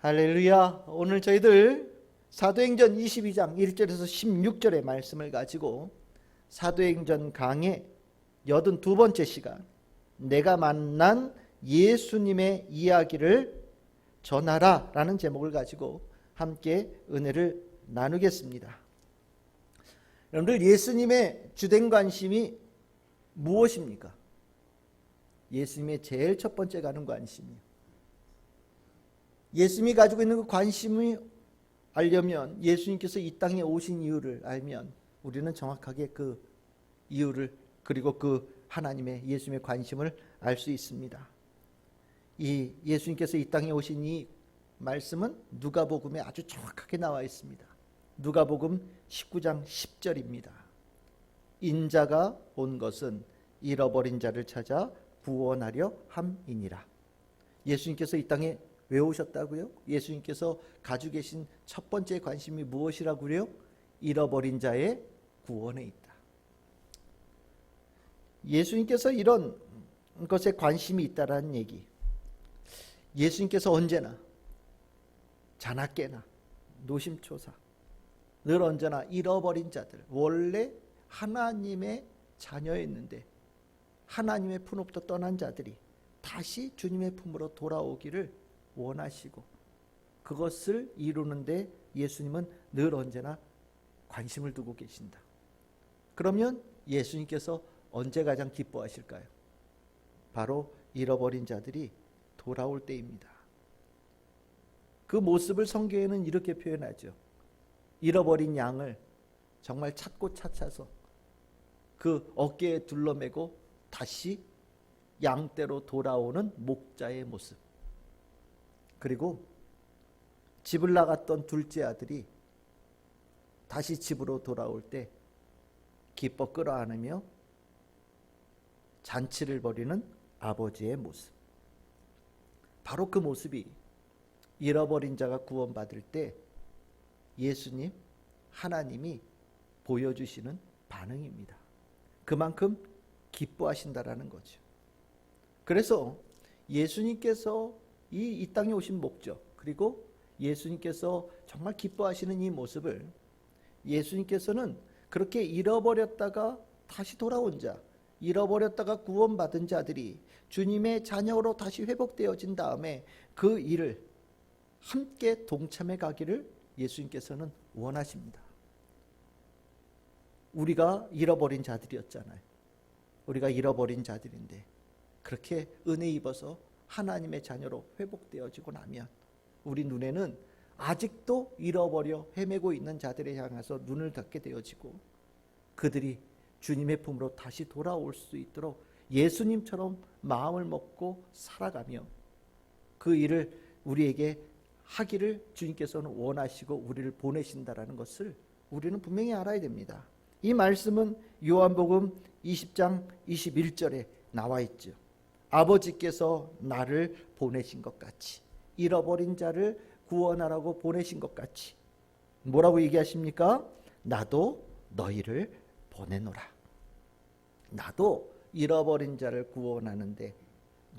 할렐루야. 오늘 저희들 사도행전 22장 1절에서 16절의 말씀을 가지고 사도행전 강의 82번째 시간, 내가 만난 예수님의 이야기를 전하라 라는 제목을 가지고 함께 은혜를 나누겠습니다. 여러분들, 예수님의 주된 관심이 무엇입니까? 예수님의 제일 첫 번째 가는 관심이요, 예수님이 가지고 있는 그 관심을 알려면, 예수님께서 이 땅에 오신 이유를 알면 우리는 정확하게 그 이유를, 그리고 그 하나님의, 예수님의 관심을 알 수 있습니다. 이 예수님께서 이 땅에 오신 이 말씀은 누가복음에 아주 정확하게 나와 있습니다. 누가복음 19장 10절입니다. 인자가 온 것은 잃어버린 자를 찾아 구원하려 함이니라. 예수님께서 이 땅에 왜 오셨다고요? 예수님께서 가지고 계신 첫 번째 관심이 무엇이라고요? 잃어버린 자의 구원에 있다. 예수님께서 이런 것에 관심이 있다라는 얘기, 예수님께서 언제나 자나깨나 노심초사 늘 언제나 잃어버린 자들, 원래 하나님의 자녀였는데 하나님의 품으로부터 떠난 자들이 다시 주님의 품으로 돌아오기를 원하시고, 그것을 이루는데 예수님은 늘 언제나 관심을 두고 계신다. 그러면 예수님께서 언제 가장 기뻐하실까요? 바로 잃어버린 자들이 돌아올 때입니다. 그 모습을 성경에는 이렇게 표현하죠. 잃어버린 양을 정말 찾고 찾아서 그 어깨에 둘러매고 다시 양떼로 돌아오는 목자의 모습, 그리고 집을 나갔던 둘째 아들이 다시 집으로 돌아올 때 기뻐 끌어안으며 잔치를 벌이는 아버지의 모습, 바로 그 모습이 잃어버린 자가 구원받을 때 예수님, 하나님이 보여주시는 반응입니다. 그만큼 기뻐하신다라는 거죠. 그래서 예수님께서 이 땅에 오신 목적, 그리고 예수님께서 정말 기뻐하시는 이 모습을, 예수님께서는 그렇게 잃어버렸다가 다시 돌아온 자, 잃어버렸다가 구원받은 자들이 주님의 자녀로 다시 회복되어진 다음에 그 일을 함께 동참해 가기를 예수님께서는 원하십니다. 우리가 잃어버린 자들이었잖아요. 우리가 잃어버린 자들인데 그렇게 은혜 입어서 하나님의 자녀로 회복되어지고 나면 우리 눈에는 아직도 잃어버려 헤매고 있는 자들에 향해서 눈을 닫게 되어지고, 그들이 주님의 품으로 다시 돌아올 수 있도록 예수님처럼 마음을 먹고 살아가며 그 일을 우리에게 하기를 주님께서는 원하시고 우리를 보내신다라는 것을 우리는 분명히 알아야 됩니다. 이 말씀은 요한복음 20장 21절에 나와 있죠. 아버지께서 나를 보내신 것 같이, 잃어버린 자를 구원하라고 보내신 것 같이 뭐라고 얘기하십니까? 나도 너희를 보내노라. 나도 잃어버린 자를 구원하는데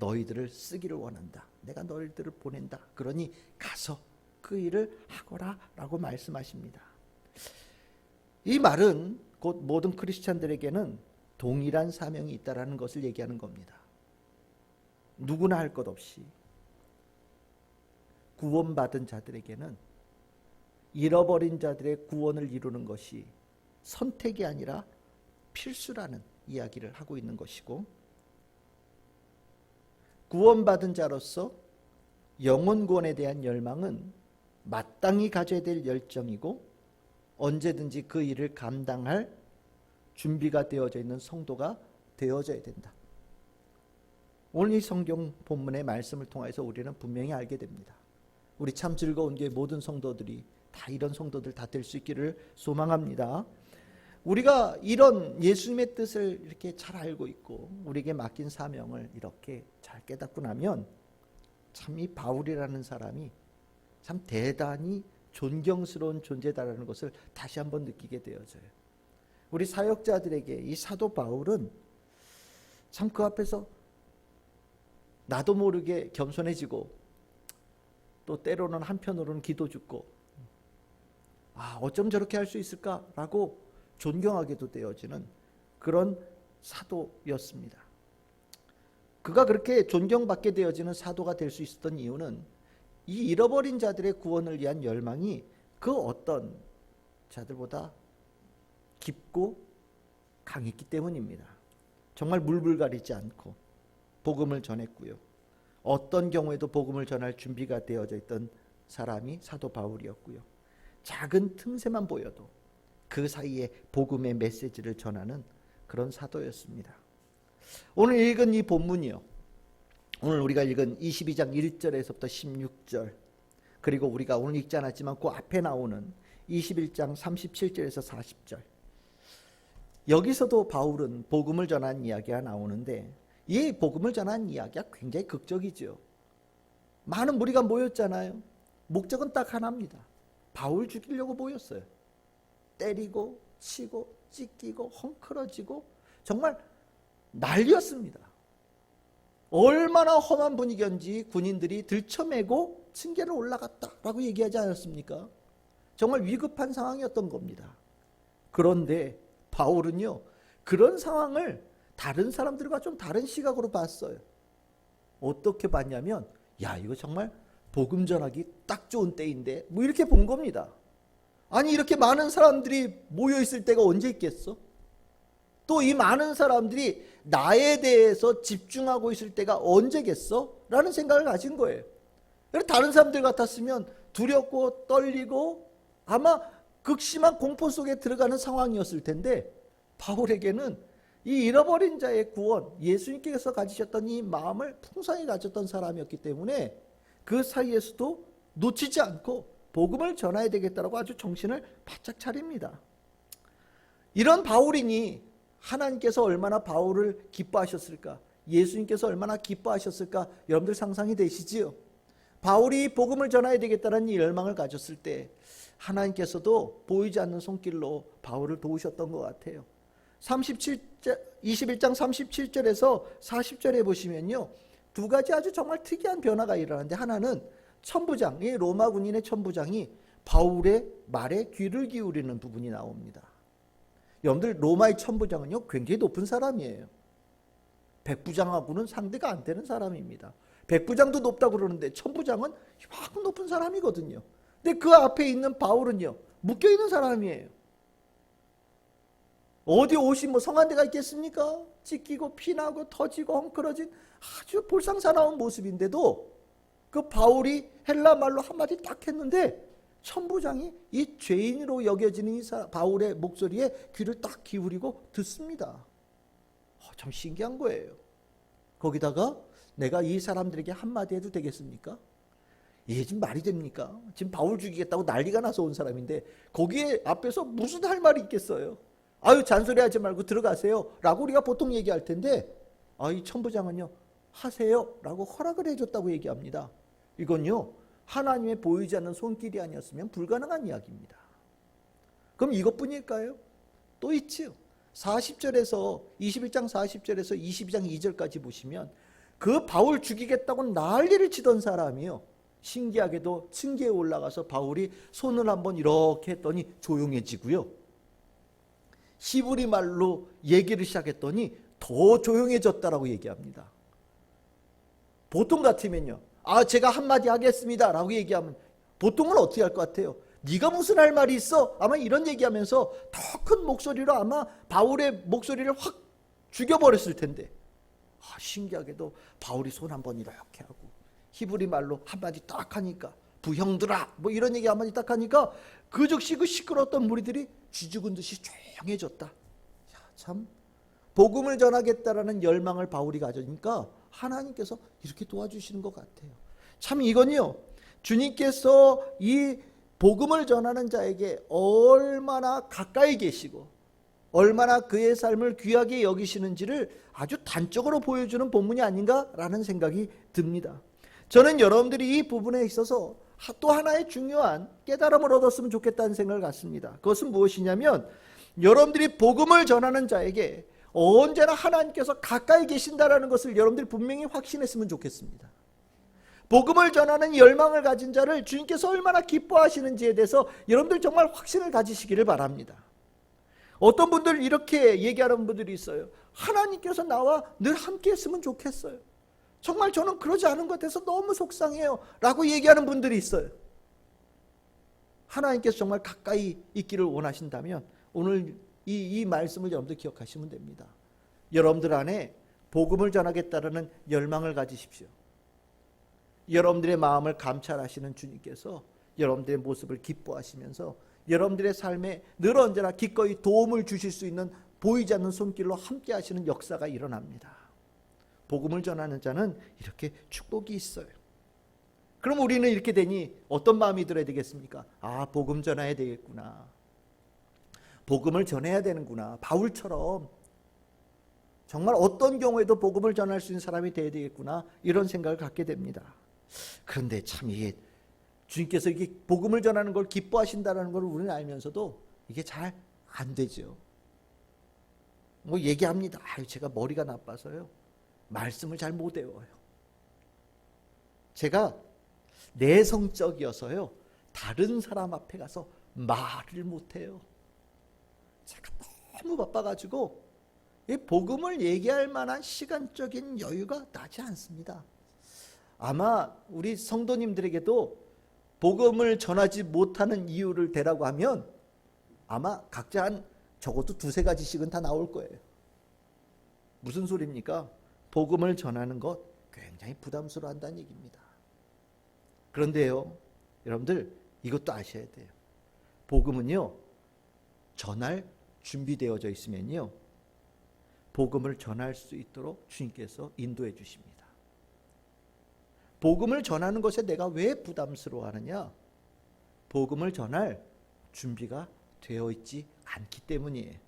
너희들을 쓰기를 원한다. 내가 너희들을 보낸다. 그러니 가서 그 일을 하거라 라고 말씀하십니다. 이 말은 곧 모든 크리스찬들에게는 동일한 사명이 있다는 것을 얘기하는 겁니다. 누구나 할 것 없이 구원받은 자들에게는 잃어버린 자들의 구원을 이루는 것이 선택이 아니라 필수라는 이야기를 하고 있는 것이고, 구원받은 자로서 영혼 구원에 대한 열망은 마땅히 가져야 될 열정이고, 언제든지 그 일을 감당할 준비가 되어져 있는 성도가 되어져야 된다. 오늘 이 성경 본문의 말씀을 통해서 우리는 분명히 알게 됩니다. 우리 참 즐거운 교회 모든 성도들이 다 이런 성도들 다 될 수 있기를 소망합니다. 우리가 이런 예수님의 뜻을 이렇게 잘 알고 있고 우리에게 맡긴 사명을 이렇게 잘 깨닫고 나면 참 이 바울이라는 사람이 참 대단히 존경스러운 존재다라는 것을 다시 한번 느끼게 되어져요. 우리 사역자들에게 이 사도 바울은 참 그 앞에서 나도 모르게 겸손해지고 또 때로는 한편으로는 기도 죽고 어쩜 저렇게 할 수 있을까라고 존경하게도 되어지는 그런 사도였습니다. 그가 그렇게 존경받게 되어지는 사도가 될 수 있었던 이유는 이 잃어버린 자들의 구원을 위한 열망이 그 어떤 자들보다 깊고 강했기 때문입니다. 정말 물불 가리지 않고 복음을 전했고요. 어떤 경우에도 복음을 전할 준비가 되어져 있던 사람이 사도 바울이었고요. 작은 틈새만 보여도 그 사이에 복음의 메시지를 전하는 그런 사도였습니다. 오늘 읽은 이 본문이요. 오늘 우리가 읽은 22장 1절에서부터 16절, 그리고 우리가 오늘 읽지 않았지만 그 앞에 나오는 21장 37절에서 40절, 여기서도 바울은 복음을 전한 이야기가 나오는데 이 복음을 전한 이야기가 굉장히 극적이죠. 많은 무리가 모였잖아요. 목적은 딱 하나입니다. 바울 죽이려고 모였어요. 때리고 치고 찢기고 헝클어지고 정말 난리였습니다. 얼마나 험한 분위기인지 군인들이 들쳐매고 층계를 올라갔다라고 얘기하지 않았습니까? 정말 위급한 상황이었던 겁니다. 그런데 바울은요, 그런 상황을 다른 사람들과 좀 다른 시각으로 봤어요. 어떻게 봤냐면, 야, 이거 정말 복음 전하기 딱 좋은 때인데, 뭐 이렇게 본 겁니다. 아니, 이렇게 많은 사람들이 모여있을 때가 언제 있겠어? 또 이 많은 사람들이 나에 대해서 집중하고 있을 때가 언제겠어? 라는 생각을 가진 거예요. 다른 사람들 같았으면 두렵고 떨리고 아마 극심한 공포 속에 들어가는 상황이었을 텐데, 바울에게는 이 잃어버린 자의 구원, 예수님께서 가지셨던 이 마음을 풍성히 가졌던 사람이었기 때문에 그 사이에서도 놓치지 않고 복음을 전해야 되겠다라고 아주 정신을 바짝 차립니다. 이런 바울이니 하나님께서 얼마나 바울을 기뻐하셨을까, 예수님께서 얼마나 기뻐하셨을까, 여러분들 상상이 되시지요? 바울이 복음을 전해야 되겠다는 이 열망을 가졌을 때 하나님께서도 보이지 않는 손길로 바울을 도우셨던 것 같아요. 21장 37절에서 40절에 보시면요, 두 가지 아주 정말 특이한 변화가 일어나는데, 하나는 천부장, 이 로마 군인의 천부장이 바울의 말에 귀를 기울이는 부분이 나옵니다. 여러분들, 로마의 천부장은요 굉장히 높은 사람이에요. 백부장하고는 상대가 안 되는 사람입니다. 백부장도 높다고 그러는데 천부장은 확 높은 사람이거든요. 근데 그 앞에 있는 바울은요 묶여있는 사람이에요. 어디 옷이 뭐 성한 데가 있겠습니까? 찢기고 피나고 터지고 헝클어진 아주 볼상사나운 모습인데도 그 바울이 헬라 말로 한마디 딱 했는데 천부장이 이 죄인으로 여겨지는 이 바울의 목소리에 귀를 딱 기울이고 듣습니다. 참 신기한 거예요. 거기다가 내가 이 사람들에게 한마디 해도 되겠습니까? 이게 지금 말이 됩니까? 지금 바울 죽이겠다고 난리가 나서 온 사람인데 거기에 앞에서 무슨 할 말이 있겠어요? 아유, 잔소리하지 말고 들어가세요 라고 우리가 보통 얘기할 텐데, 이 천부장은요 하세요 라고 허락을 해줬다고 얘기합니다. 이건요 하나님의 보이지 않는 손길이 아니었으면 불가능한 이야기입니다. 그럼 이것뿐일까요? 또 있지요. 40절에서 21장 40절에서 22장 2절까지 보시면 그 바울 죽이겠다고 난리를 치던 사람이요, 신기하게도 층계에 올라가서 바울이 손을 한번 이렇게 했더니 조용해지고요, 히브리 말로 얘기를 시작했더니 더 조용해졌다라고 얘기합니다. 보통 같으면요, 제가 한마디 하겠습니다 라고 얘기하면 보통은 어떻게 할 것 같아요? 네가 무슨 할 말이 있어? 아마 이런 얘기하면서 더 큰 목소리로 아마 바울의 목소리를 확 죽여버렸을 텐데, 신기하게도 바울이 손 한번 이렇게 하고 히브리 말로 한마디 딱 하니까, 부형들아 뭐 이런 얘기 한마디 딱 하니까 그 즉시 그 시끄러웠던 무리들이 쥐죽은 듯이 조용해졌다. 참 복음을 전하겠다라는 열망을 바울이 가져니까 하나님께서 이렇게 도와주시는 것 같아요. 참 이건요, 주님께서 이 복음을 전하는 자에게 얼마나 가까이 계시고 얼마나 그의 삶을 귀하게 여기시는지를 아주 단적으로 보여주는 본문이 아닌가라는 생각이 듭니다. 저는 여러분들이 이 부분에 있어서 또 하나의 중요한 깨달음을 얻었으면 좋겠다는 생각을 갖습니다. 그것은 무엇이냐면, 여러분들이 복음을 전하는 자에게 언제나 하나님께서 가까이 계신다라는 것을 여러분들이 분명히 확신했으면 좋겠습니다. 복음을 전하는 열망을 가진 자를 주님께서 얼마나 기뻐하시는지에 대해서 여러분들 정말 확신을 가지시기를 바랍니다. 어떤 분들 이렇게 얘기하는 분들이 있어요. 하나님께서 나와 늘 함께 했으면 좋겠어요. 정말 저는 그러지 않은 것 같아서 너무 속상해요 라고 얘기하는 분들이 있어요. 하나님께서 정말 가까이 있기를 원하신다면 오늘 이 말씀을 여러분들 기억하시면 됩니다. 여러분들 안에 복음을 전하겠다는 열망을 가지십시오. 여러분들의 마음을 감찰하시는 주님께서 여러분들의 모습을 기뻐하시면서 여러분들의 삶에 늘 언제나 기꺼이 도움을 주실 수 있는 보이지 않는 손길로 함께 하시는 역사가 일어납니다. 복음을 전하는 자는 이렇게 축복이 있어요. 그럼 우리는 이렇게 되니 어떤 마음이 들어야 되겠습니까? 아, 복음 전해야 되겠구나. 복음을 전해야 되는구나. 바울처럼 정말 어떤 경우에도 복음을 전할 수 있는 사람이 되어야 되겠구나. 이런 생각을 갖게 됩니다. 그런데 참 이게 주님께서 이게 복음을 전하는 걸 기뻐하신다는 걸 우리는 알면서도 이게 잘 안 되죠. 뭐 얘기합니다. 제가 머리가 나빠서요. 말씀을 잘 못 외워요. 제가 내성적이어서요. 다른 사람 앞에 가서 말을 못해요. 제가 너무 바빠가지고 이 복음을 얘기할 만한 시간적인 여유가 나지 않습니다. 아마 우리 성도님들에게도 복음을 전하지 못하는 이유를 대라고 하면 아마 각자 한 적어도 2-3가지씩은 다 나올 거예요. 무슨 소리입니까? 복음을 전하는 것 굉장히 부담스러워한다는 얘기입니다. 그런데요, 여러분들 이것도 아셔야 돼요. 복음은요, 전할 준비되어져 있으면요, 복음을 전할 수 있도록 주님께서 인도해 주십니다. 복음을 전하는 것에 내가 왜 부담스러워하느냐? 복음을 전할 준비가 되어 있지 않기 때문이에요.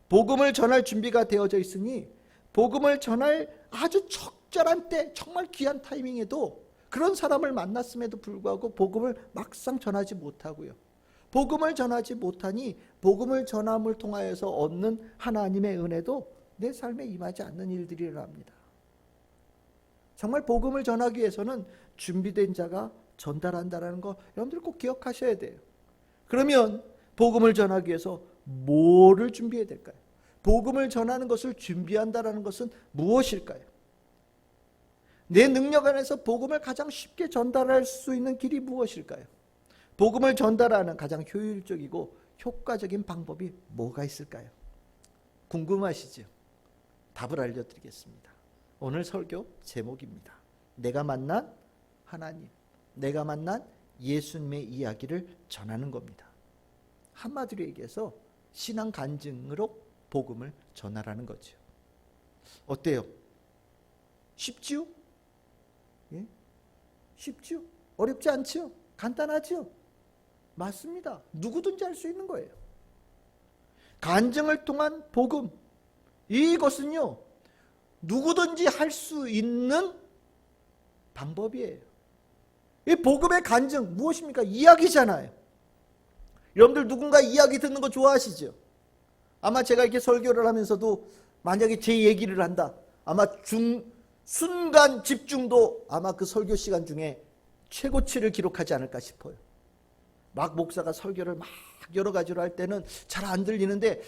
복음을 전할 준비가 되어져 있으니 복음을 전할 아주 적절한 때, 정말 귀한 타이밍에도 그런 사람을 만났음에도 불구하고 복음을 막상 전하지 못하고요. 복음을 전하지 못하니 복음을 전함을 통하여서 얻는 하나님의 은혜도 내 삶에 임하지 않는 일들이 일어납니다. 정말 복음을 전하기 위해서는 준비된 자가 전달한다는 거 여러분들 꼭 기억하셔야 돼요. 그러면 복음을 전하기 위해서 뭐를 준비해야 될까요? 복음을 전하는 것을 준비한다는 것은 무엇일까요? 내 능력 안에서 복음을 가장 쉽게 전달할 수 있는 길이 무엇일까요? 복음을 전달하는 가장 효율적이고 효과적인 방법이 뭐가 있을까요? 궁금하시죠? 답을 알려드리겠습니다. 오늘 설교 제목입니다. 내가 만난 하나님, 내가 만난 예수님의 이야기를 전하는 겁니다. 한마디로 얘기해서 신앙 간증으로 복음을 전하라는 거죠. 어때요? 쉽지요? 예? 쉽지요? 어렵지 않지요? 간단하지요? 맞습니다. 누구든지 할 수 있는 거예요. 간증을 통한 복음, 이것은요, 누구든지 할 수 있는 방법이에요. 이 복음의 간증 무엇입니까? 이야기잖아요. 여러분들 누군가 이야기 듣는 거 좋아하시죠? 아마 제가 이렇게 설교를 하면서도 만약에 제 얘기를 한다, 아마 순간 집중도 아마 그 설교 시간 중에 최고치를 기록하지 않을까 싶어요. 막 목사가 설교를 막 여러 가지로 할 때는 잘 안 들리는데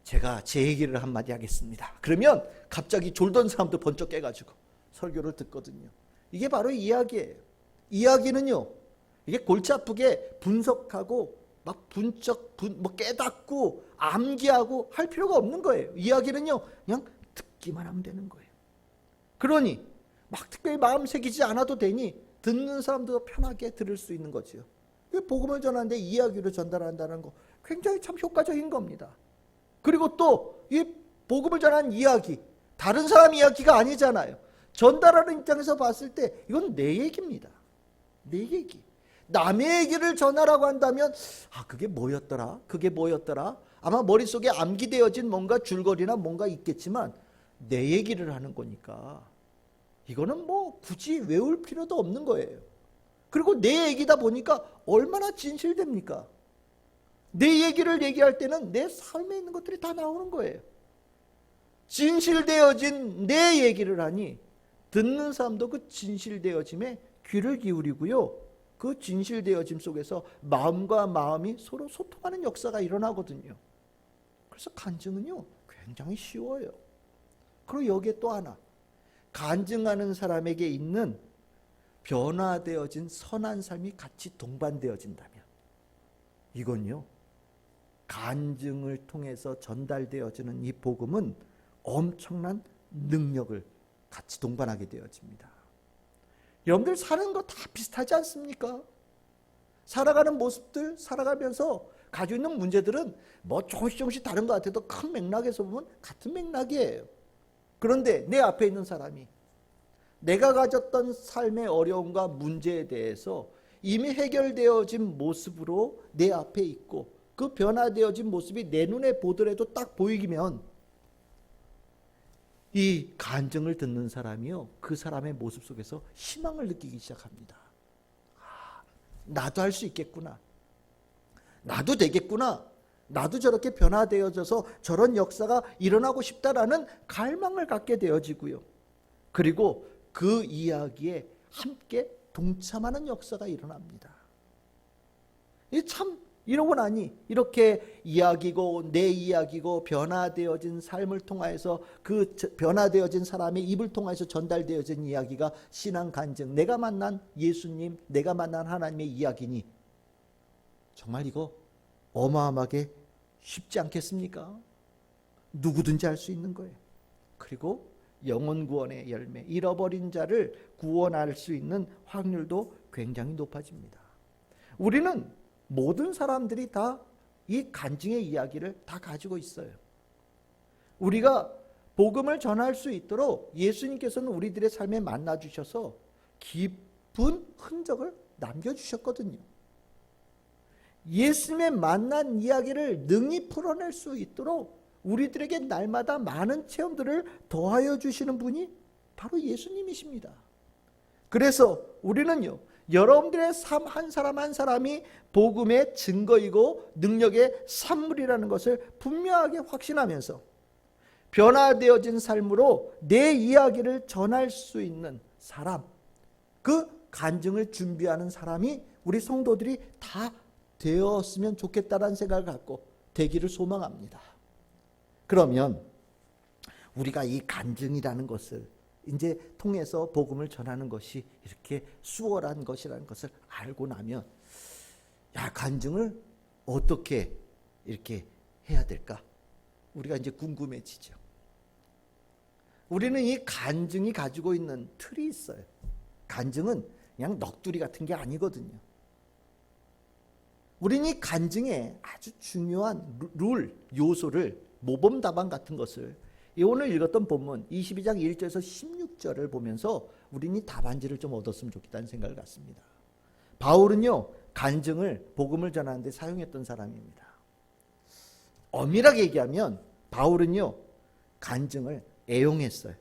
제가 제 얘기를 한마디 하겠습니다. 그러면 갑자기 졸던 사람도 번쩍 깨가지고 설교를 듣거든요. 이게 바로 이야기예요. 이야기는요, 이게 골치 아프게 분석하고 막 뭐 깨닫고 암기하고 할 필요가 없는 거예요. 이야기는요, 그냥 듣기만 하면 되는 거예요. 그러니 막 특별히 마음 새기지 않아도 되니 듣는 사람도 편하게 들을 수 있는 거죠. 복음을 전하는데 이야기로 전달한다는 거 굉장히 참 효과적인 겁니다. 그리고 또 이 복음을 전하는 이야기, 다른 사람 이야기가 아니잖아요. 전달하는 입장에서 봤을 때 이건 내 얘기입니다. 내 얘기. 남의 얘기를 전하라고 한다면 그게 뭐였더라? 그게 뭐였더라? 아마 머릿속에 암기되어진 뭔가 줄거리나 뭔가 있겠지만 내 얘기를 하는 거니까 이거는 뭐 굳이 외울 필요도 없는 거예요. 그리고 내 얘기다 보니까 얼마나 진실됩니까? 내 얘기를 얘기할 때는 내 삶에 있는 것들이 다 나오는 거예요. 진실되어진 내 얘기를 하니 듣는 사람도 그 진실되어짐에 귀를 기울이고요. 그 진실되어짐 속에서 마음과 마음이 서로 소통하는 역사가 일어나거든요. 그래서 간증은요, 굉장히 쉬워요. 그리고 여기에 또 하나, 간증하는 사람에게 있는 변화되어진 선한 삶이 같이 동반되어진다면, 이건요, 간증을 통해서 전달되어지는 이 복음은 엄청난 능력을 같이 동반하게 되어집니다. 여러분들 사는 거 다 비슷하지 않습니까? 살아가는 모습들, 살아가면서 가지고 있는 문제들은 뭐 조금씩 다른 것 같아도 큰 맥락에서 보면 같은 맥락이에요. 그런데 내 앞에 있는 사람이 내가 가졌던 삶의 어려움과 문제에 대해서 이미 해결되어진 모습으로 내 앞에 있고, 그 변화되어진 모습이 내 눈에 보더라도 딱 보이면 이 간증을 듣는 사람이요, 그 사람의 모습 속에서 희망을 느끼기 시작합니다. 아, 나도 할 수 있겠구나, 나도 되겠구나, 나도 저렇게 변화되어져서 저런 역사가 일어나고 싶다라는 갈망을 갖게 되어지고요. 그리고 그 이야기에 함께 동참하는 역사가 일어납니다. 이 참 이러고 나니 이렇게 이야기고 내 이야기고 변화되어진 삶을 통하여서 그 변화되어진 사람의 입을 통해서 전달되어진 이야기가 신앙 간증, 내가 만난 예수님, 내가 만난 하나님의 이야기니 정말 이거 어마어마하게 쉽지 않겠습니까? 누구든지 할 수 있는 거예요. 그리고 영혼 구원의 열매, 잃어버린 자를 구원할 수 있는 확률도 굉장히 높아집니다. 우리는 모든 사람들이 다 이 간증의 이야기를 다 가지고 있어요. 우리가 복음을 전할 수 있도록 예수님께서는 우리들의 삶에 만나주셔서 깊은 흔적을 남겨주셨거든요. 예수님의 만난 이야기를 능히 풀어낼 수 있도록 우리들에게 날마다 많은 체험들을 더하여 주시는 분이 바로 예수님이십니다. 그래서 우리는요, 여러분들의 삶 한 사람 한 사람이 복음의 증거이고 능력의 산물이라는 것을 분명하게 확신하면서 변화되어진 삶으로 내 이야기를 전할 수 있는 사람, 그 간증을 준비하는 사람이 우리 성도들이 다 되었으면 좋겠다라는 생각을 갖고 되기를 소망합니다. 그러면 우리가 이 간증이라는 것을 이제 통해서 복음을 전하는 것이 이렇게 수월한 것이라는 것을 알고 나면, 야, 간증을 어떻게 이렇게 해야 될까? 우리가 이제 궁금해지죠. 우리는 이 간증이 가지고 있는 틀이 있어요. 간증은 그냥 넋두리 같은 게 아니거든요. 우리는 이 간증에 아주 중요한 룰, 요소를, 모범답안 같은 것을 오늘 읽었던 본문 22장 1절에서 16절을 보면서 우리는 이 답안지를 좀 얻었으면 좋겠다는 생각을 갖습니다. 바울은요, 간증을, 복음을 전하는 데 사용했던 사람입니다. 엄밀하게 얘기하면 바울은요, 간증을 애용했어요.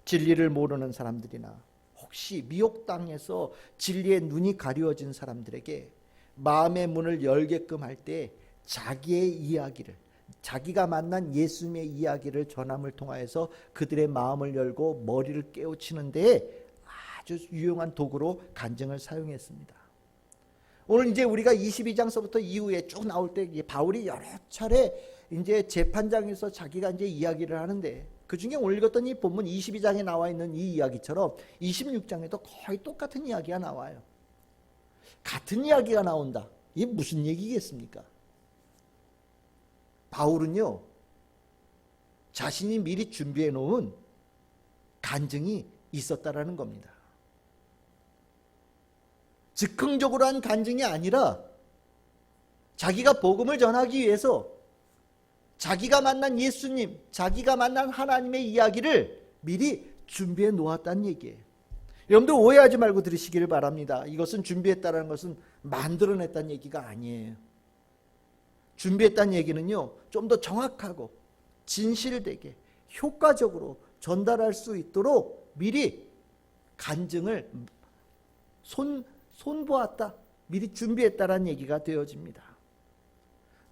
진리를 모르는 사람들이나 혹시 미혹당해서 진리의 눈이 가려워진 사람들에게 마음의 문을 열게끔 할 때 자기의 이야기를, 자기가 만난 예수님의 이야기를 전함을 통하여서 그들의 마음을 열고 머리를 깨우치는 데에 아주 유용한 도구로 간증을 사용했습니다. 오늘 이제 우리가 22장서부터 이후에 쭉 나올 때 바울이 여러 차례 이제 재판장에서 자기가 이제 이야기를 하는데, 그 중에 오늘 읽었던 이 본문 22장에 나와 있는 이 이야기처럼 26장에도 거의 똑같은 이야기가 나와요. 같은 이야기가 나온다. 이게 무슨 얘기겠습니까? 바울은요, 자신이 미리 준비해 놓은 간증이 있었다라는 겁니다. 즉흥적으로 한 간증이 아니라 자기가 복음을 전하기 위해서 자기가 만난 예수님, 자기가 만난 하나님의 이야기를 미리 준비해 놓았다는 얘기예요. 여러분들 오해하지 말고 들으시기를 바랍니다. 이것은 준비했다는 것은 만들어냈다는 얘기가 아니에요. 준비했다는 얘기는요, 좀 더 정확하고 진실되게 효과적으로 전달할 수 있도록 미리 간증을 손보았다, 미리 준비했다라는 얘기가 되어집니다.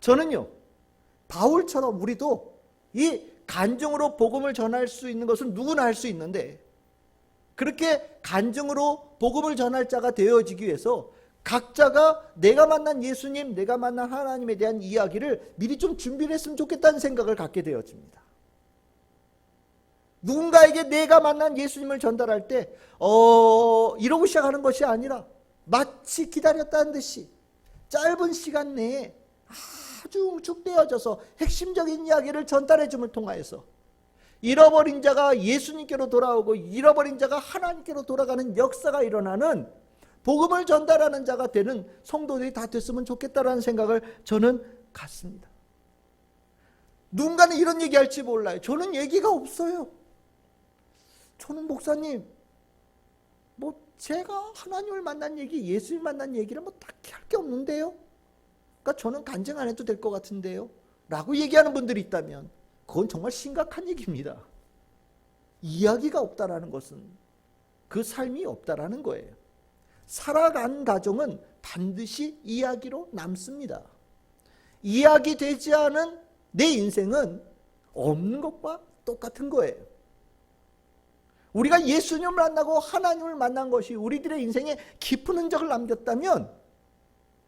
저는요, 바울처럼 우리도 이 간증으로 복음을 전할 수 있는 것은 누구나 할 수 있는데, 그렇게 간증으로 복음을 전할 자가 되어지기 위해서 각자가 내가 만난 예수님, 내가 만난 하나님에 대한 이야기를 미리 좀 준비를 했으면 좋겠다는 생각을 갖게 되어집니다. 누군가에게 내가 만난 예수님을 전달할 때 이러고 시작하는 것이 아니라 마치 기다렸다는 듯이 짧은 시간 내에 아주 응축되어져서 핵심적인 이야기를 전달해 줌을 통하여서 잃어버린 자가 예수님께로 돌아오고 잃어버린 자가 하나님께로 돌아가는 역사가 일어나는 복음을 전달하는 자가 되는 성도들이 다 됐으면 좋겠다라는 생각을 저는 갖습니다. 누군가는 이런 얘기할지 몰라요. 저는 얘기가 없어요. 저는 목사님, 제가 하나님을 만난 얘기, 예수님 만난 얘기를 딱히 할 게 없는데요. 그러니까 저는 간증 안 해도 될 것 같은데요. 라고 얘기하는 분들이 있다면 그건 정말 심각한 얘기입니다. 이야기가 없다라는 것은 그 삶이 없다라는 거예요. 살아간 가정은 반드시 이야기로 남습니다. 이야기되지 않은 내 인생은 없는 것과 똑같은 거예요. 우리가 예수님을 만나고 하나님을 만난 것이 우리들의 인생에 깊은 흔적을 남겼다면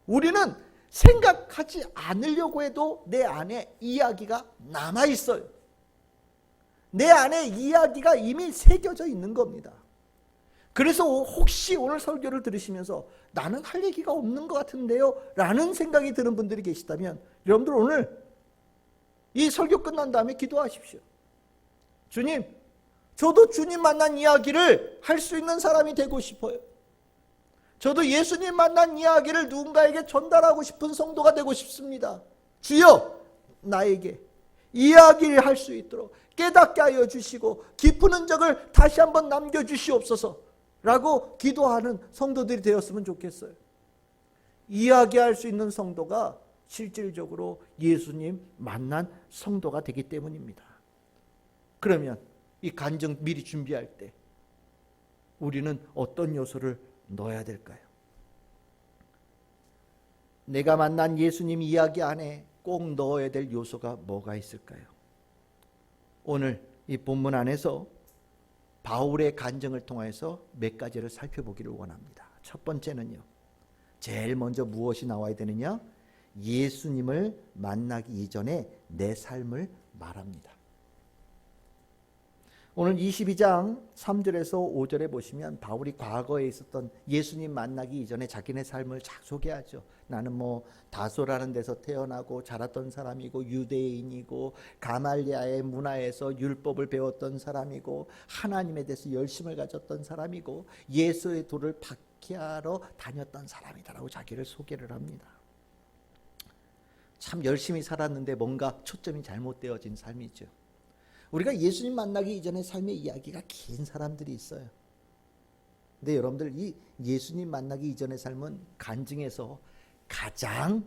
우리는 생각하지 않으려고 해도 내 안에 이야기가 남아있어요. 내 안에 이야기가 이미 새겨져 있는 겁니다. 그래서 혹시 오늘 설교를 들으시면서 나는 할 얘기가 없는 것 같은데요 라는 생각이 드는 분들이 계시다면 여러분들 오늘 이 설교 끝난 다음에 기도하십시오. 주님, 저도 주님 만난 이야기를 할 수 있는 사람이 되고 싶어요. 저도 예수님 만난 이야기를 누군가에게 전달하고 싶은 성도가 되고 싶습니다. 주여, 나에게 이야기를 할 수 있도록 깨닫게 하여 주시고 깊은 흔적을 다시 한번 남겨주시옵소서 라고 기도하는 성도들이 되었으면 좋겠어요. 이야기할 수 있는 성도가 실질적으로 예수님 만난 성도가 되기 때문입니다. 그러면 이 간증 미리 준비할 때 우리는 어떤 요소를 넣어야 될까요? 내가 만난 예수님 이야기 안에 꼭 넣어야 될 요소가 뭐가 있을까요? 오늘 이 본문 안에서 바울의 간증을 통해서 몇 가지를 살펴보기를 원합니다. 첫 번째는요, 제일 먼저 무엇이 나와야 되느냐? 예수님을 만나기 이전에 내 삶을 말합니다. 오늘 22장 3절에서 5절에 보시면 바울이 과거에 있었던 예수님 만나기 이전에 자기네 삶을 쫙 소개하죠. 나는 다소라는 데서 태어나고 자랐던 사람이고 유대인이고 가말리아의 문화에서 율법을 배웠던 사람이고 하나님에 대해서 열심을 가졌던 사람이고 예수의 도를 박해하러 다녔던 사람이다라고 자기를 소개를 합니다. 참 열심히 살았는데 뭔가 초점이 잘못되어진 삶이죠. 우리가 예수님 만나기 이전의 삶의 이야기가 긴 사람들이 있어요. 근데 여러분들 이 예수님 만나기 이전의 삶은 간증에서 가장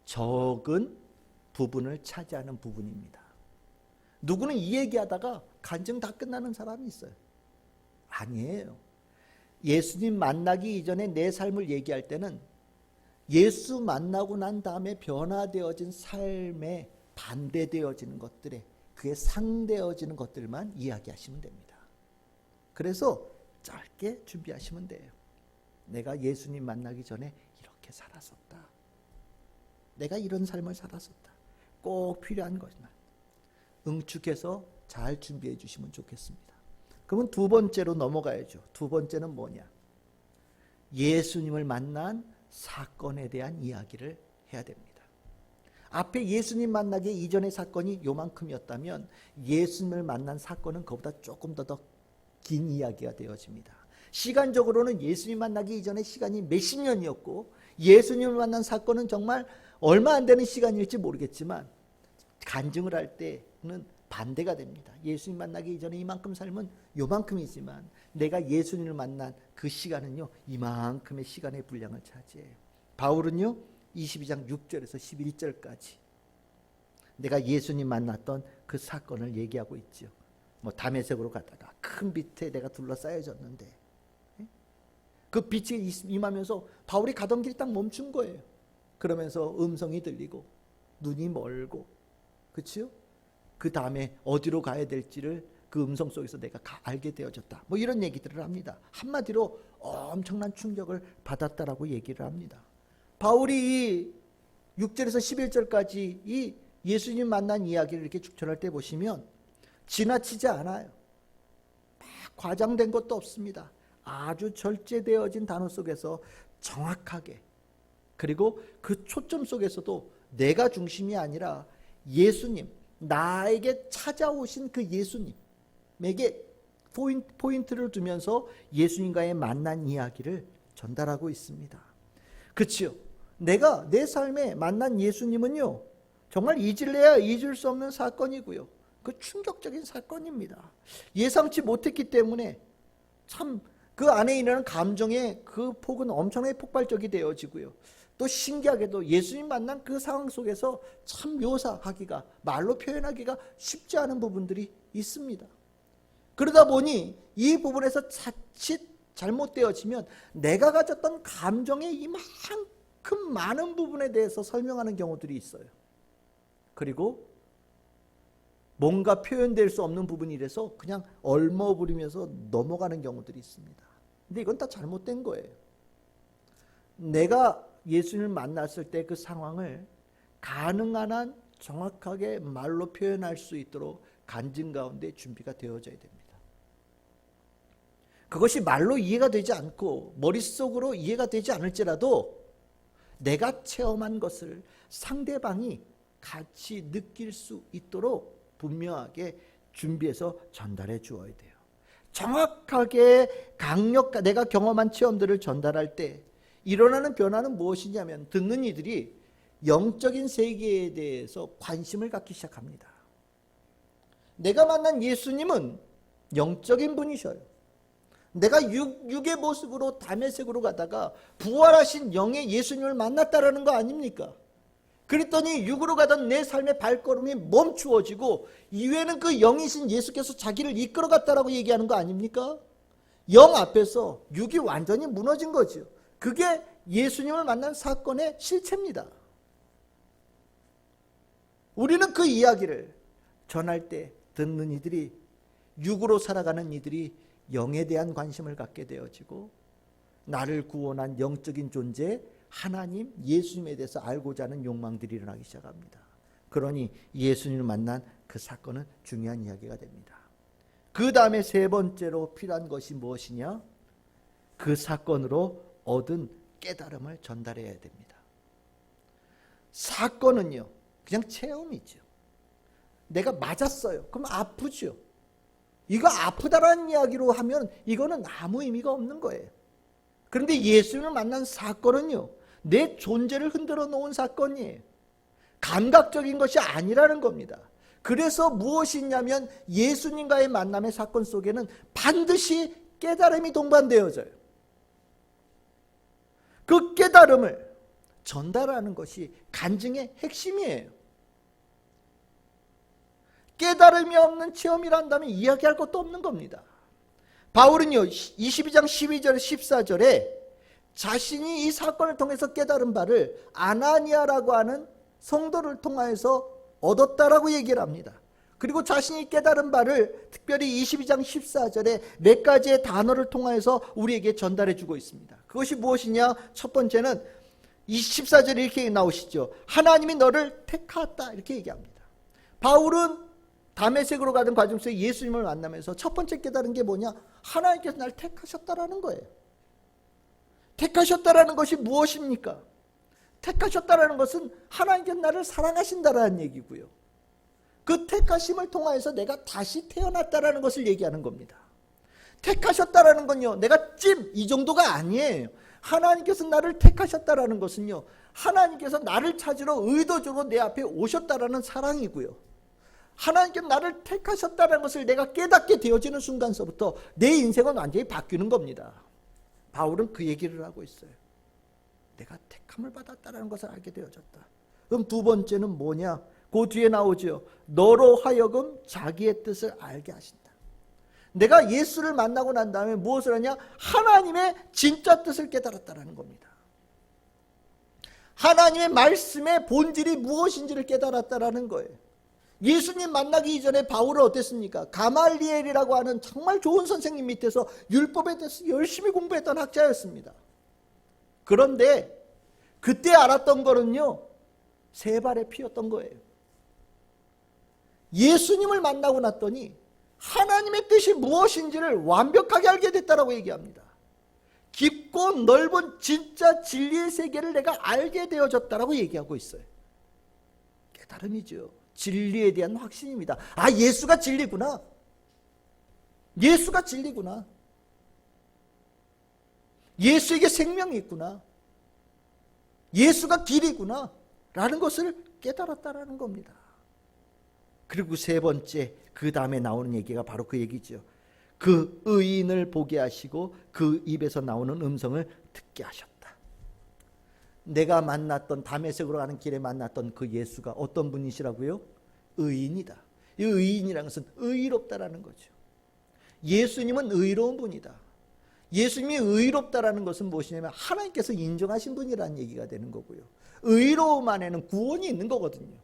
적은 부분을 차지하는 부분입니다. 누구는 이 얘기하다가 간증 다 끝나는 사람이 있어요. 아니에요. 예수님 만나기 이전에 내 삶을 얘기할 때는 예수 만나고 난 다음에 변화되어진 삶에 반대되어지는 것들에 그에 상되어지는 것들만 이야기하시면 됩니다. 그래서 짧게 준비하시면 돼요. 내가 예수님 만나기 전에 이렇게 살았었다. 내가 이런 삶을 살았었다. 꼭 필요한 것만 응축해서 잘 준비해 주시면 좋겠습니다. 그러면 두 번째로 넘어가야죠. 두 번째는 뭐냐? 예수님을 만난 사건에 대한 이야기를 해야 됩니다. 앞에 예수님 만나기 이전의 사건이 요만큼이었다면 예수님을 만난 사건은 그보다 조금 더 긴 이야기가 되어집니다. 시간적으로는 예수님 만나기 이전의 시간이 몇십 년이었고 예수님을 만난 사건은 정말 얼마 안 되는 시간일지 모르겠지만 간증을 할 때는 반대가 됩니다. 예수님 만나기 이전에 이만큼 삶은 요만큼이지만 내가 예수님을 만난 그 시간은요 이만큼의 시간의 분량을 차지해요. 바울은요 22장 6절에서 11절까지 내가 예수님 만났던 그 사건을 얘기하고 있죠. 다메섹으로 가다가 큰 빛에 내가 둘러싸여졌는데 그 빛이 임하면서 바울이 가던 길이 딱 멈춘 거예요. 그러면서 음성이 들리고 눈이 멀고, 그렇죠? 그 다음에 어디로 가야 될지를 그 음성 속에서 내가 알게 되어졌다. 뭐 이런 얘기들을 합니다. 한마디로 엄청난 충격을 받았다라고 얘기를 합니다. 바울이 6절에서 11절까지 이 예수님 만난 이야기를 이렇게 쭉 전할 때 보시면 지나치지 않아요. 막 과장된 것도 없습니다. 아주 절제되어진 단어 속에서 정확하게, 그리고 그 초점 속에서도 내가 중심이 아니라 예수님, 나에게 찾아오신 그 예수님에게 포인트를 두면서 예수님과의 만난 이야기를 전달하고 있습니다. 그렇죠? 내가 내 삶에 만난 예수님은요, 정말 잊을래야 잊을 수 없는 사건이고요. 그 충격적인 사건입니다. 예상치 못했기 때문에 참 그 안에 있는 감정의 그 폭은 엄청나게 폭발적이 되어지고요. 또 신기하게도 예수님 만난 그 상황 속에서 참 묘사하기가, 말로 표현하기가 쉽지 않은 부분들이 있습니다. 그러다 보니 이 부분에서 자칫 잘못되어지면 내가 가졌던 감정의 이만큼 많은 부분에 대해서 설명하는 경우들이 있어요. 그리고 뭔가 표현될 수 없는 부분이라서 그냥 얼머부리면서 넘어가는 경우들이 있습니다. 근데 이건 다 잘못된 거예요. 내가 예수님을 만났을 때 그 상황을 가능한 한 정확하게 말로 표현할 수 있도록 간증 가운데 준비가 되어져야 됩니다. 그것이 말로 이해가 되지 않고 머릿속으로 이해가 되지 않을지라도 내가 체험한 것을 상대방이 같이 느낄 수 있도록 분명하게 준비해서 전달해 주어야 돼요. 정확하게 내가 경험한 체험들을 전달할 때 일어나는 변화는 무엇이냐면 듣는 이들이 영적인 세계에 대해서 관심을 갖기 시작합니다. 내가 만난 예수님은 영적인 분이셔요. 내가 육의 모습으로 다메섹으로 가다가 부활하신 영의 예수님을 만났다라는 거 아닙니까? 그랬더니 육으로 가던 내 삶의 발걸음이 멈추어지고 이외에는 그 영이신 예수께서 자기를 이끌어갔다라고 얘기하는 거 아닙니까? 영 앞에서 육이 완전히 무너진 거죠. 그게 예수님을 만난 사건의 실체입니다. 우리는 그 이야기를 전할 때 듣는 이들이, 육으로 살아가는 이들이 영에 대한 관심을 갖게 되어지고 나를 구원한 영적인 존재 하나님, 예수님에 대해서 알고자 하는 욕망들이 일어나기 시작합니다. 그러니 예수님을 만난 그 사건은 중요한 이야기가 됩니다. 그 다음에 세 번째로 필요한 것이 무엇이냐? 그 사건으로 얻은 깨달음을 전달해야 됩니다. 사건은요, 그냥 체험이죠. 내가 맞았어요. 그럼 아프죠. 이거 아프다라는 이야기로 하면 이거는 아무 의미가 없는 거예요. 그런데 예수님을 만난 사건은요, 내 존재를 흔들어 놓은 사건이에요. 감각적인 것이 아니라는 겁니다. 그래서 무엇이 있냐면 예수님과의 만남의 사건 속에는 반드시 깨달음이 동반되어져요. 그 깨달음을 전달하는 것이 간증의 핵심이에요. 깨달음이 없는 체험이란다면 이야기할 것도 없는 겁니다. 바울은요, 22장 12절 14절에 자신이 이 사건을 통해서 깨달은 바를 아나니아라고 하는 성도를 통하여서 얻었다라고 얘기를 합니다. 그리고 자신이 깨달은 바를 특별히 22장 14절에 몇 가지의 단어를 통하여서 우리에게 전달해 주고 있습니다. 그것이 무엇이냐? 첫 번째는 14절에 이렇게 나오시죠. 하나님이 너를 택하였다, 이렇게 얘기합니다. 바울은 다메섹으로 가던 과정 속에 예수님을 만나면서 첫 번째 깨달은 게 뭐냐? 하나님께서 나를 택하셨다라는 거예요. 택하셨다라는 것이 무엇입니까? 택하셨다라는 것은 하나님께서 나를 사랑하신다라는 얘기고요. 그 택하심을 통하여서 내가 다시 태어났다라는 것을 얘기하는 겁니다. 택하셨다라는 건요, 내가 찜 이 정도가 아니에요. 하나님께서 나를 택하셨다라는 것은요, 하나님께서 나를 찾으러 의도적으로 내 앞에 오셨다라는 사랑이고요. 하나님께서 나를 택하셨다는 것을 내가 깨닫게 되어지는 순간서부터 내 인생은 완전히 바뀌는 겁니다. 바울은 그 얘기를 하고 있어요. 내가 택함을 받았다는 것을 알게 되어졌다. 그럼 두 번째는 뭐냐? 그 뒤에 나오죠. 너로 하여금 자기의 뜻을 알게 하신다. 내가 예수를 만나고 난 다음에 무엇을 하냐? 하나님의 진짜 뜻을 깨달았다는 겁니다. 하나님의 말씀의 본질이 무엇인지를 깨달았다는 거예요. 예수님 만나기 이전에 바울은 어땠습니까? 가말리엘이라고 하는 정말 좋은 선생님 밑에서 율법에 대해서 열심히 공부했던 학자였습니다. 그런데 그때 알았던 거는요, 세 발의 피였던 거예요. 예수님을 만나고 났더니 하나님의 뜻이 무엇인지를 완벽하게 알게 됐다라고 얘기합니다. 깊고 넓은 진짜 진리의 세계를 내가 알게 되어졌다라고 얘기하고 있어요. 깨달음이죠. 진리에 대한 확신입니다. 아, 예수가 진리구나. 예수가 진리구나. 예수에게 생명이 있구나. 예수가 길이구나. 라는 것을 깨달았다라는 겁니다. 그리고 세 번째, 그 다음에 나오는 얘기가 바로 그 얘기죠. 그 의인을 보게 하시고 그 입에서 나오는 음성을 듣게 하셨다. 내가 만났던, 다메섹으로 가는 길에 만났던 그 예수가 어떤 분이시라고요? 의인이다. 이 의인이라는 것은 의롭다라는 거죠. 예수님은 의로운 분이다. 예수님이 의롭다라는 것은 무엇이냐면 하나님께서 인정하신 분이라는 얘기가 되는 거고요. 의로움 안에는 구원이 있는 거거든요.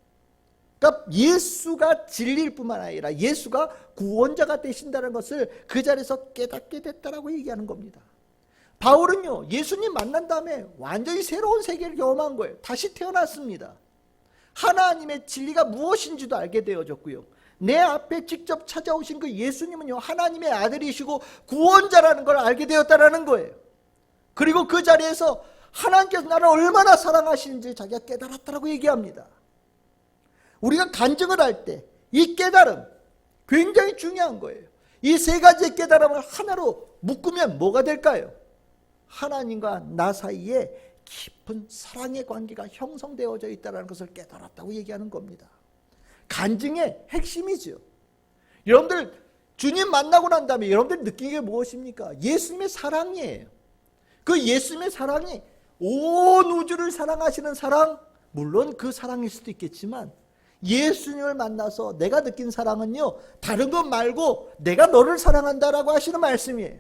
그러니까 예수가 진리일 뿐만 아니라 예수가 구원자가 되신다는 것을 그 자리에서 깨닫게 됐다라고 얘기하는 겁니다. 바울은요, 예수님 만난 다음에 완전히 새로운 세계를 경험한 거예요. 다시 태어났습니다. 하나님의 진리가 무엇인지도 알게 되어졌고요. 내 앞에 직접 찾아오신 그 예수님은요, 하나님의 아들이시고 구원자라는 걸 알게 되었다라는 거예요. 그리고 그 자리에서 하나님께서 나를 얼마나 사랑하시는지 자기가 깨달았다라고 얘기합니다. 우리가 간증을 할 때 이 깨달음 굉장히 중요한 거예요. 이 세 가지의 깨달음을 하나로 묶으면 뭐가 될까요? 하나님과 나 사이에 깊은 사랑의 관계가 형성되어져 있다는 것을 깨달았다고 얘기하는 겁니다. 간증의 핵심이죠. 여러분들 주님 만나고 난 다음에 여러분들 느끼는 게 무엇입니까? 예수님의 사랑이에요. 그 예수님의 사랑이 온 우주를 사랑하시는 사랑, 물론 그 사랑일 수도 있겠지만 예수님을 만나서 내가 느낀 사랑은요, 다른 것 말고 내가 너를 사랑한다라고 하시는 말씀이에요.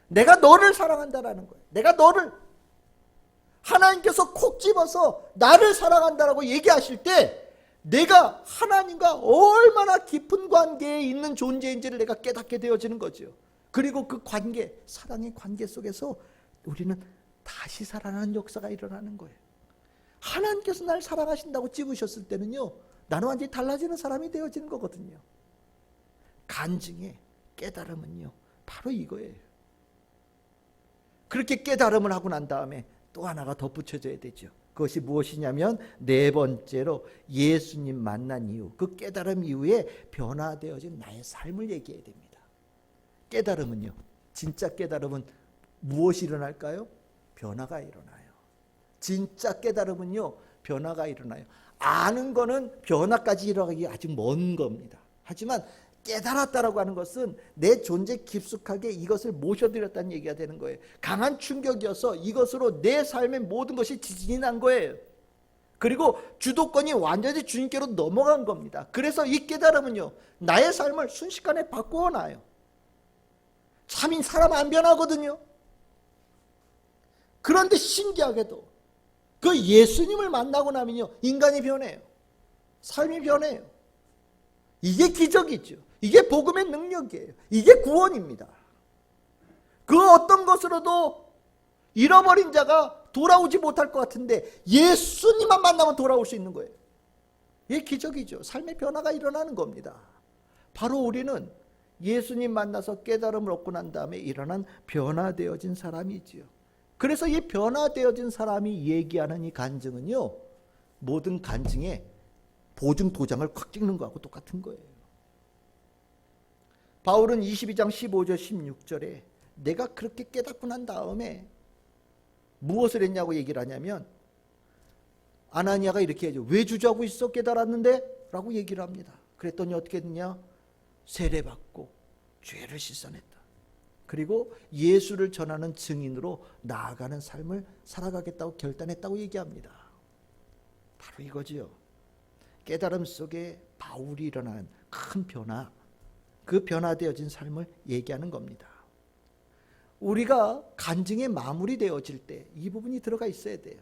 내가 너를 사랑한다라는 거예요. 내가 너를, 하나님께서 콕 집어서 나를 사랑한다라고 얘기하실 때 내가 하나님과 얼마나 깊은 관계에 있는 존재인지를 내가 깨닫게 되어지는 거죠. 그리고 그 관계, 사랑의 관계 속에서 우리는 다시 살아나는 역사가 일어나는 거예요. 하나님께서 날 사랑하신다고 집으셨을 때는요, 나는 완전히 달라지는 사람이 되어지는 거거든요. 간증의 깨달음은요, 바로 이거예요. 그렇게 깨달음을 하고 난 다음에 또 하나가 덧붙여져야 되죠. 그것이 무엇이냐면 네 번째로 예수님 만난 이후, 그 깨달음 이후에 변화되어진 나의 삶을 얘기해야 됩니다. 깨달음은요, 진짜 깨달음은 무엇이 일어날까요? 변화가 일어나요. 진짜 깨달음은요, 변화가 일어나요. 아는 거는 변화까지 일어나기 아직 먼 겁니다. 하지만 깨달았다라고 하는 것은 내 존재 깊숙하게 이것을 모셔드렸다는 얘기가 되는 거예요. 강한 충격이어서 이것으로 내 삶의 모든 것이 지진이 난 거예요. 그리고 주도권이 완전히 주님께로 넘어간 겁니다. 그래서 이 깨달음은요, 나의 삶을 순식간에 바꾸어 놔요. 참인 사람 안 변하거든요. 그런데 신기하게도 그 예수님을 만나고 나면요, 인간이 변해요. 삶이 변해요. 이게 기적이죠. 이게 복음의 능력이에요. 이게 구원입니다. 그 어떤 것으로도 잃어버린 자가 돌아오지 못할 것 같은데 예수님만 만나면 돌아올 수 있는 거예요. 이게 기적이죠. 삶의 변화가 일어나는 겁니다. 바로 우리는 예수님 만나서 깨달음을 얻고 난 다음에 일어난 변화되어진 사람이지요. 그래서 이 변화되어진 사람이 얘기하는 이 간증은요, 모든 간증에 보증 도장을 콱 찍는 거하고 똑같은 거예요. 바울은 22장 15절 16절에 내가 그렇게 깨닫고 난 다음에 무엇을 했냐고 얘기를 하냐면, 아나니아가 이렇게 하죠. 왜 주저하고 있어? 깨달았는데? 라고 얘기를 합니다. 그랬더니 어떻게 했느냐? 세례받고 죄를 씻어냈다. 그리고 예수를 전하는 증인으로 나아가는 삶을 살아가겠다고 결단했다고 얘기합니다. 바로 이거지요. 깨달음 속에 바울이 일어난 큰 변화, 그 변화되어진 삶을 얘기하는 겁니다. 우리가 간증에 마무리되어질 때 이 부분이 들어가 있어야 돼요.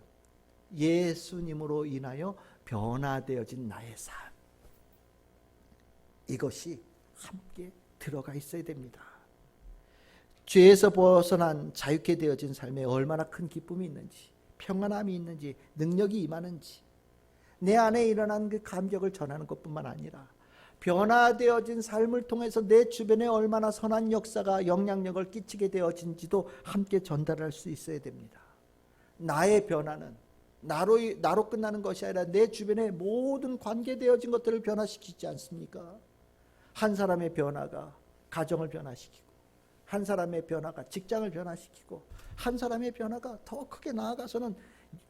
예수님으로 인하여 변화되어진 나의 삶. 이것이 함께 들어가 있어야 됩니다. 죄에서 벗어난 자유케 되어진 삶에 얼마나 큰 기쁨이 있는지, 평안함이 있는지, 능력이 임하는지, 내 안에 일어난 그 감격을 전하는 것뿐만 아니라 변화되어진 삶을 통해서 내 주변에 얼마나 선한 역사가 영향력을 끼치게 되어진지도 함께 전달할 수 있어야 됩니다. 나의 변화는 나로 끝나는 것이 아니라 내 주변의 모든 관계되어진 것들을 변화시키지 않습니까? 한 사람의 변화가 가정을 변화시키고, 한 사람의 변화가 직장을 변화시키고, 한 사람의 변화가 더 크게 나아가서는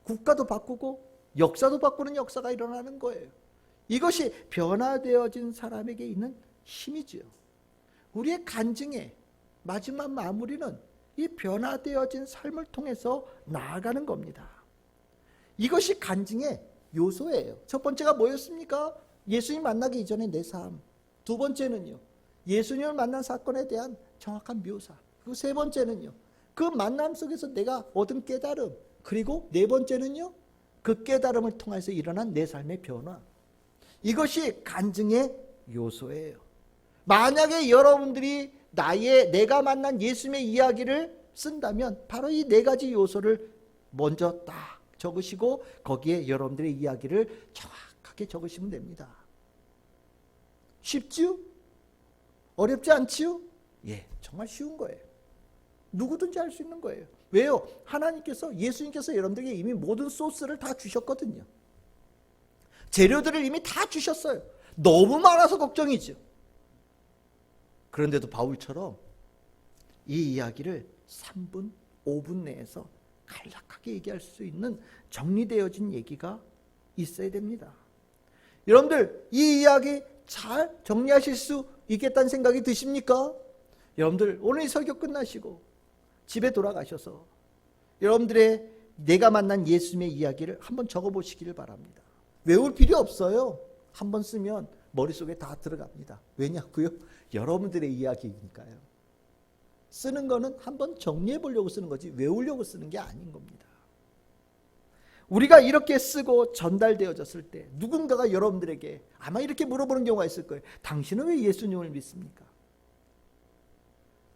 국가도 바꾸고 역사도 바꾸는 역사가 일어나는 거예요. 이것이 변화되어진 사람에게 있는 힘이지요. 우리의 간증의 마지막 마무리는 이 변화되어진 삶을 통해서 나아가는 겁니다. 이것이 간증의 요소예요. 첫 번째가 뭐였습니까? 예수님 만나기 이전에 내 삶. 두 번째는요, 예수님을 만난 사건에 대한 정확한 묘사. 그리고 세 번째는요, 그 만남 속에서 내가 얻은 깨달음. 그리고 네 번째는요, 그 깨달음을 통해서 일어난 내 삶의 변화. 이것이 간증의 요소예요. 만약에 여러분들이 내가 만난 예수님의 이야기를 쓴다면 바로 이 네 가지 요소를 먼저 딱 적으시고 거기에 여러분들의 이야기를 정확하게 적으시면 됩니다. 쉽지요? 어렵지 않지요? 예, 정말 쉬운 거예요. 누구든지 할 수 있는 거예요. 왜요? 예수님께서 여러분들에게 이미 모든 소스를 다 주셨거든요. 재료들을 이미 다 주셨어요. 너무 많아서 걱정이죠. 그런데도 바울처럼 이 이야기를 3분, 5분 내에서 간략하게 얘기할 수 있는 정리되어진 얘기가 있어야 됩니다. 여러분들 이 이야기 잘 정리하실 수 있겠다는 생각이 드십니까? 여러분들 오늘 이 설교 끝나시고 집에 돌아가셔서 여러분들의 내가 만난 예수님의 이야기를 한번 적어보시기를 바랍니다. 외울 필요 없어요. 한번 쓰면 머릿속에 다 들어갑니다. 왜냐고요? 여러분들의 이야기니까요. 쓰는 거는 한번 정리해 보려고 쓰는 거지 외우려고 쓰는 게 아닌 겁니다. 우리가 이렇게 쓰고 전달되어졌을 때 누군가가 여러분들에게 아마 이렇게 물어보는 경우가 있을 거예요. 당신은 왜 예수님을 믿습니까?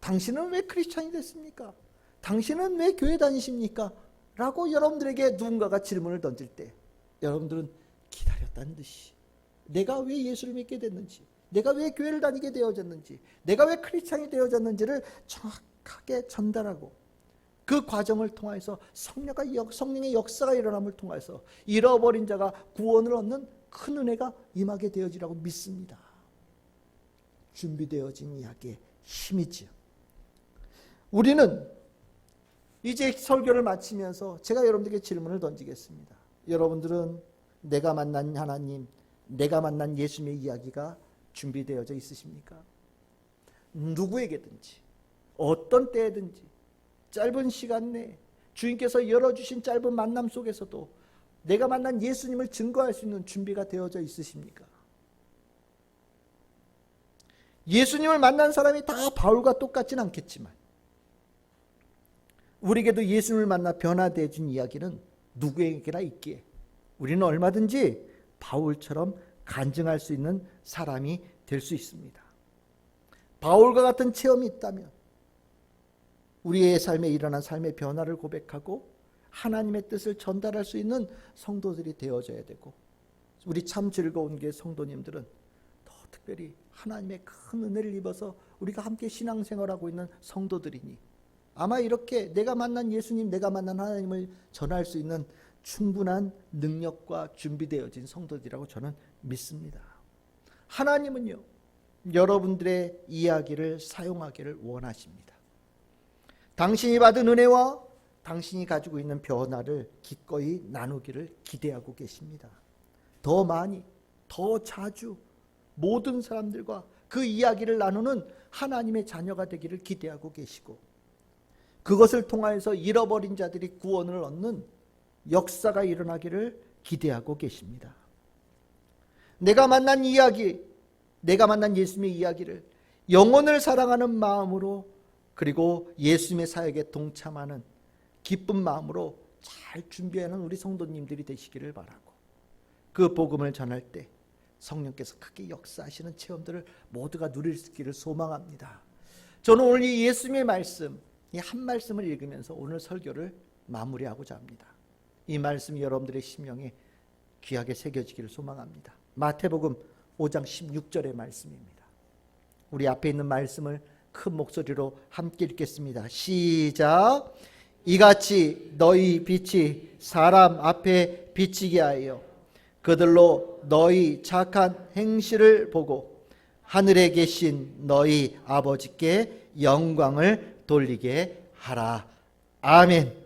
당신은 왜 크리스찬이 됐습니까? 당신은 왜 교회 다니십니까? 라고 여러분들에게 누군가가 질문을 던질 때 여러분들은 기다렸다는 듯이 내가 왜 예수를 믿게 됐는지, 내가 왜 교회를 다니게 되어졌는지, 내가 왜 크리스찬이 되어졌는지를 정확하게 전달하고 그 과정을 통해서 성령의 역사가 일어남을 통해서 잃어버린 자가 구원을 얻는 큰 은혜가 임하게 되어지라고 믿습니다. 준비되어진 이야기의 힘이지요. 우리는 이제 설교를 마치면서 제가 여러분들에게 질문을 던지겠습니다. 여러분들은 내가 만난 하나님, 내가 만난 예수님의 이야기가 준비되어져 있으십니까? 누구에게든지 어떤 때든지 짧은 시간 내에 주님께서 열어주신 짧은 만남 속에서도 내가 만난 예수님을 증거할 수 있는 준비가 되어져 있으십니까? 예수님을 만난 사람이 다 바울과 똑같진 않겠지만 우리에게도 예수님을 만나 변화되어진 이야기는 누구에게나 있기에 우리는 얼마든지 바울처럼 간증할 수 있는 사람이 될 수 있습니다. 바울과 같은 체험이 있다면 우리의 삶에 일어난 삶의 변화를 고백하고 하나님의 뜻을 전달할 수 있는 성도들이 되어져야 되고, 우리 참 즐거운 게 성도님들은 더 특별히 하나님의 큰 은혜를 입어서 우리가 함께 신앙생활하고 있는 성도들이니 아마 이렇게 내가 만난 예수님, 내가 만난 하나님을 전할 수 있는 충분한 능력과 준비되어진 성도들이라고 저는 믿습니다. 하나님은요, 여러분들의 이야기를 사용하기를 원하십니다. 당신이 받은 은혜와 당신이 가지고 있는 변화를 기꺼이 나누기를 기대하고 계십니다. 더 많이, 더 자주 모든 사람들과 그 이야기를 나누는 하나님의 자녀가 되기를 기대하고 계시고, 그것을 통하여서 잃어버린 자들이 구원을 얻는 역사가 일어나기를 기대하고 계십니다. 내가 만난 이야기, 내가 만난 예수님의 이야기를 영혼을 사랑하는 마음으로, 그리고 예수님의 사역에 동참하는 기쁜 마음으로 잘 준비하는 우리 성도님들이 되시기를 바라고, 그 복음을 전할 때 성령께서 크게 역사하시는 체험들을 모두가 누릴 수 있기를 소망합니다. 저는 오늘 이 예수님의 말씀, 이 한 말씀을 읽으면서 오늘 설교를 마무리하고자 합니다. 이 말씀이 여러분들의 심령에 귀하게 새겨지기를 소망합니다. 마태복음 5장 16절의 말씀입니다. 우리 앞에 있는 말씀을 큰 목소리로 함께 읽겠습니다. 시작. 이같이 너희 빛이 사람 앞에 비치게 하여 그들로 너희 착한 행실을 보고 하늘에 계신 너희 아버지께 영광을 돌리게 하라. 아멘.